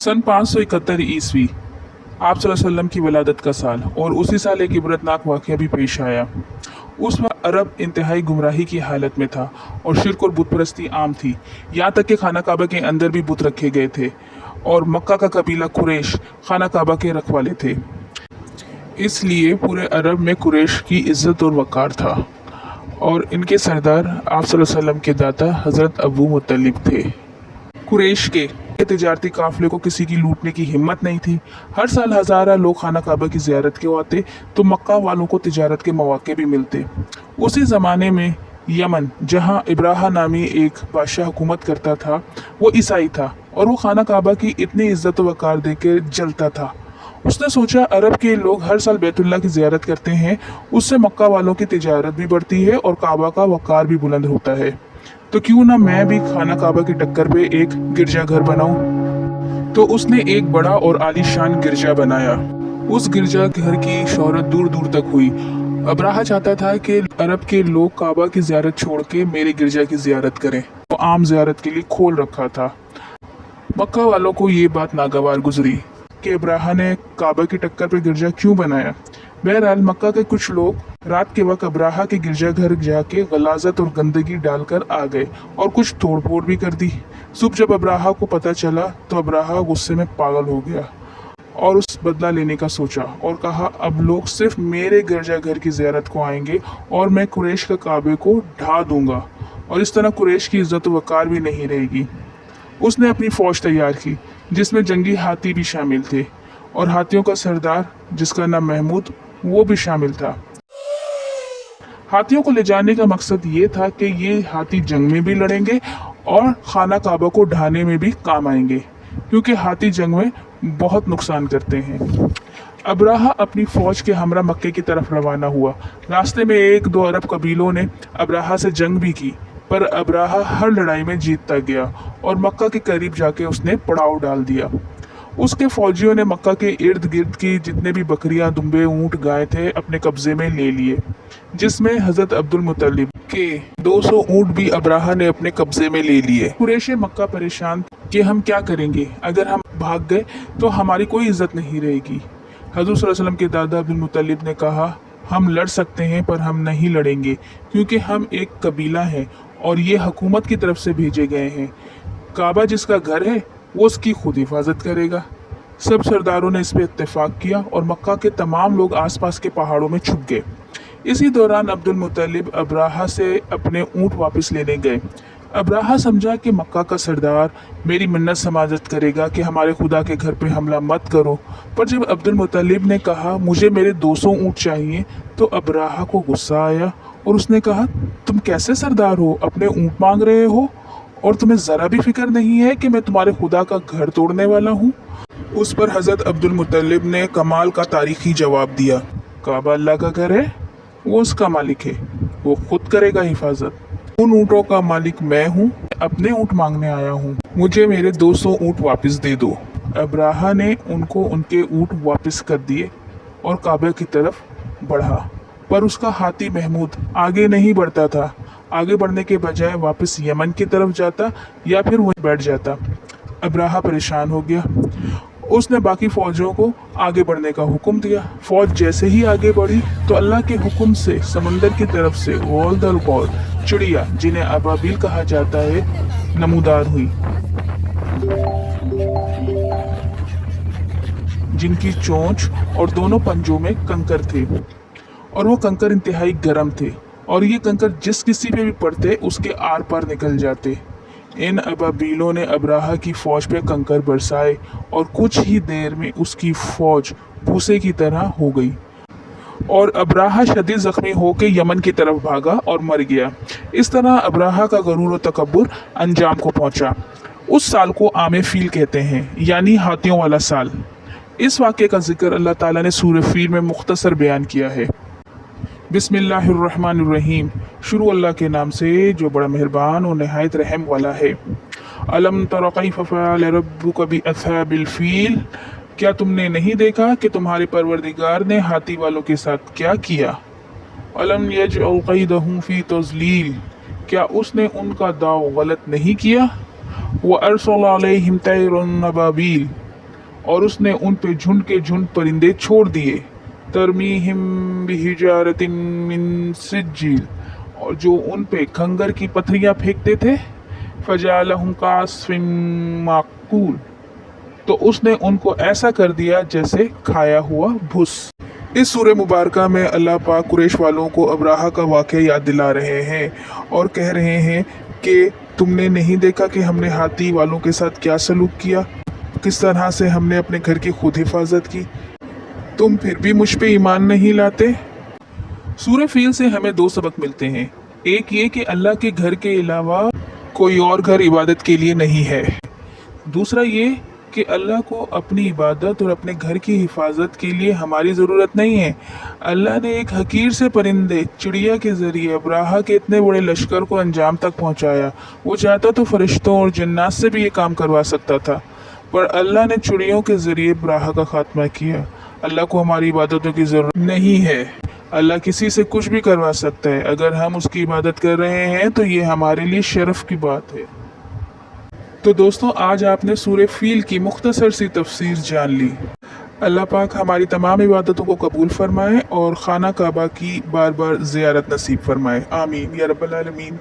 सन 571 ईस्वी आप सल्लल्लाहु अलैहि वसल्लम की वलादत का साल और उसी साल एक इबरतनाक वाक़या भी पेश आया। उस वक्त अरब इंतहाई गुमराही की हालत में था और शिर्क और बुत परस्ती आम थी। यहाँ तक कि खाना काबा के अंदर भी बुत रखे गए थे और मक्का का कबीला कुरैश खाना काबा के रखवाले थे। इसलिए पूरे अरब में कुरैश की इज्जत और वक़ार था और इनके सरदार आप सल्लल्लाहु अलैहि वसल्लम के दादा हज़रत अबू मुत्तलिब थे। कुरैश के तिजारती काफिले को किसी की लूटने की हिम्मत नहीं थी। हर साल हज़ारा लोग खाना काबा की ज़ियारत के आते तो मक्का वालों को तिजारत के मौके भी मिलते। उसी ज़माने में यमन, जहाँ इब्राहा नामी एक बादशाह हुकूमत करता था, वो ईसाई था और वो खाना काबा की इतनी इज्जत व वक़ार देकर जलता था। उसने सोचा अरब के लोग हर साल बैतुल्लाह की ज़ियारत करते हैं, उससे मक्का वालों की तिजारत भी बढ़ती है और काबा का वक़ार भी बुलंद होता है, तो क्यों ना मैं भी खाना काबा की टक्कर पे एक गिरजाघर बनाऊं। तो उसने एक बड़ा और आलीशान गिरजा बनाया। उस गिरजाघर की शोहरत दूर दूर तक हुई। अब्राहा चाहता था कि अरब के लोग काबा की ज़ियारत छोड़ के मेरे गिरजा की ज़ियारत करें। वो आम ज़ियारत के लिए खोल रखा था। मक्का वालों को ये बात नागवार गुजरी कि अब्राहा ने काबा की टक्कर पे गिरजा क्यों बनाया। बहरहाल मक्का के कुछ लोग रात के वक्त अब्राहा के गिरजाघर जाके गलाजत और गंदगी डालकर आ गए और कुछ तोड़फोड़ भी कर दी। सुबह जब अब्राहा को पता चला तो अब्राहा गुस्से में पागल हो गया और उस बदला लेने का सोचा और कहा अब लोग सिर्फ मेरे गिरजाघर की ज़ियारत को आएंगे और मैं कुरैश के काबे को ढा दूंगा और इस तरह कुरैश की इज्जत व वक़ार भी नहीं रहेगी। उसने अपनी फ़ौज तैयार की जिसमें जंगी हाथी भी शामिल थे और हाथियों का सरदार जिसका नाम महमूद वो भी शामिल था। हाथियों को ले जाने का मकसद ये था कि ये हाथी जंग में भी लड़ेंगे और खाना काबा को ढाने में भी काम आएंगे, क्योंकि हाथी जंग में बहुत नुकसान करते हैं। अब्राहा अपनी फ़ौज के हमरा मक्के की तरफ रवाना हुआ। रास्ते में एक दो अरब कबीलों ने अब्राहा से जंग भी की, पर अब्राहा हर लड़ाई में जीतता गया और मक्का के करीब जाके उसने पड़ाव डाल दिया। उसके फौजियों ने मक्का के इर्द गिर्द की जितने भी बकरियां, दुम्बे, ऊंट, गाय थे अपने कब्जे में ले लिए, जिसमें हजरत अब्दुल मुत्तलिब के 200 ऊंट भी अब्राहा ने अपने कब्जे में ले लिए। कुरैश मक्का परेशान कि हम क्या करेंगे, अगर हम भाग गए तो हमारी कोई इज्जत नहीं रहेगी। हजरत सल्लल्लाहु अलैहि वसल्लम के दादा अब्दुल मुत्तलिब ने कहा हम लड़ सकते हैं पर हम नहीं लड़ेंगे, क्योंकि हम एक कबीला हैं और ये हुकूमत की तरफ से भेजे गए हैं। काबा जिसका घर है वो उसकी खुद हिफाजत करेगा। सब सरदारों ने इस पर इत्तेफाक किया और मक्का के तमाम लोग आसपास के पहाड़ों में छुप गए। इसी दौरान अब्दुल मुत्तलिब अब्राहा से अपने ऊँट वापस लेने गए। अब्राहा समझा कि मक्का का सरदार मेरी मन्नत समाजत करेगा कि हमारे खुदा के घर पे हमला मत करो, पर जब अब्दुल मुत्तलिब ने कहा मुझे मेरे 200 ऊँट चाहिए तो अब्राहा को गुस्सा आया और उसने कहा तुम कैसे सरदार हो, अपने ऊँट मांग रहे हो और तुम्हें ज़रा भी फिक्र नहीं है कि मैं तुम्हारे खुदा का घर तोड़ने वाला हूँ। उस पर हज़रत अब्दुल मुत्तलिब ने कमाल का तारीखी जवाब दिया, काबा अल्लाह का घर है, वो उसका मालिक है, वो खुद करेगा हिफाजत। उन ऊँटों का मालिक मैं हूँ, अपने ऊँट मांगने आया हूँ, मुझे मेरे 200 ऊँट वापस दे दो। अब्राहा ने उनको उनके ऊँट वापस कर दिए और काबे की तरफ बढ़ा, पर उसका हाथी महमूद आगे नहीं बढ़ता था। आगे बढ़ने के बजाय वापस यमन की तरफ जाता या फिर वहीं बैठ जाता। अब्राहा परेशान हो गया। उसने बाकी फौजों को आगे बढ़ने का हुक्म दिया। फौज जैसे ही आगे बढ़ी तो अल्लाह के हुक्म से समंदर की तरफ से गौल दल गौल चिड़िया, जिन्हें अबाबिल कहा जाता है, नमूदार हुई, जिनकी चोंच और दोनों पंजों में कंकर थे और वो कंकर इंतहाई गर्म थे और ये कंकर जिस किसी पे भी पड़ते उसके आर पार निकल जाते। इन अबाबीलों ने अब्राहा की फ़ौज पे कंकर बरसाए और कुछ ही देर में उसकी फ़ौज भूसे की तरह हो गई और अब्राहा शदीद ज़ख्मी होकर यमन की तरफ भागा और मर गया। इस तरह अब्राहा का गरूर व तकब्बुर अंजाम को पहुंचा। उस साल को आम फील कहते हैं, यानी हाथियों वाला साल। इस वाक़े का जिक्र अल्लाह ताला ने सूरह फील में मुख्तसर बयान किया है। बिस्मिल्लाहिर्रहमानिर्रहीम, शुरू अल्लाह के नाम से जो बड़ा मेहरबान और नहायत रहम वाला है। अलम तरा कैफ़ फ़अल रब्बुका बिअस्हाबिल फ़ील, क्या तुमने नहीं देखा कि तुम्हारे परवरदिगार ने हाथी वालों के साथ क्या किया। अलम यजअल कैदहुम फ़ी तज़लील, क्या उसने उनका दाव गलत नहीं किया। व अरसल अलैहिम तैरन अबाबील, और उसने उन पे झुंड के झुंड परिंदे छोड़ दिए। तरमीहिम बिहिजारतिन मिन सिज्जील, और जो उन पे खंगर की पत्थरियां फेंकते थे। फजालहुम कास्फिन माकूल, तो उसने उनको ऐसा कर दिया जैसे खाया हुआ भुस। इस सूरह मुबारका में अल्लाह पाक कुरैश वालों को अब्राहा का वाक़या याद दिला रहे हैं और कह रहे हैं कि तुमने नहीं देखा कि हमने हाथी वालों के साथ क्या सलूक किया, किस तरह से हमने अपने घर की खुद हिफाजत की, तुम फिर भी मुझ पे ईमान नहीं लाते। सूरह फील से हमें दो सबक मिलते हैं। एक ये कि अल्लाह के घर के अलावा कोई और घर इबादत के लिए नहीं है। दूसरा ये कि अल्लाह को अपनी इबादत और अपने घर की हिफाजत के लिए हमारी ज़रूरत नहीं है। अल्लाह ने एक हकीर से परिंदे चिड़िया के ज़रिए अब्राहा के इतने बड़े लश्कर को अंजाम तक पहुंचाया। वो चाहता तो फरिश्तों और जन्नात से भी ये काम करवा सकता था, पर अल्लाह ने चिड़ियों के ज़रिए अब्राहा का खात्मा किया। अल्लाह को हमारी इबादतों की ज़रूरत नहीं है। अल्लाह किसी से कुछ भी करवा सकता है। अगर हम उसकी इबादत कर रहे हैं तो ये हमारे लिए शर्फ की बात है। तो दोस्तों, आज आपने सूरह फील की मुख्तसर सी तफसीर जान ली। अल्लाह पाक हमारी तमाम इबादतों को कबूल फरमाए और खाना काबा की बार बार ज़ियारत नसीब फरमाए। आमीन या रब्बल आलमीन।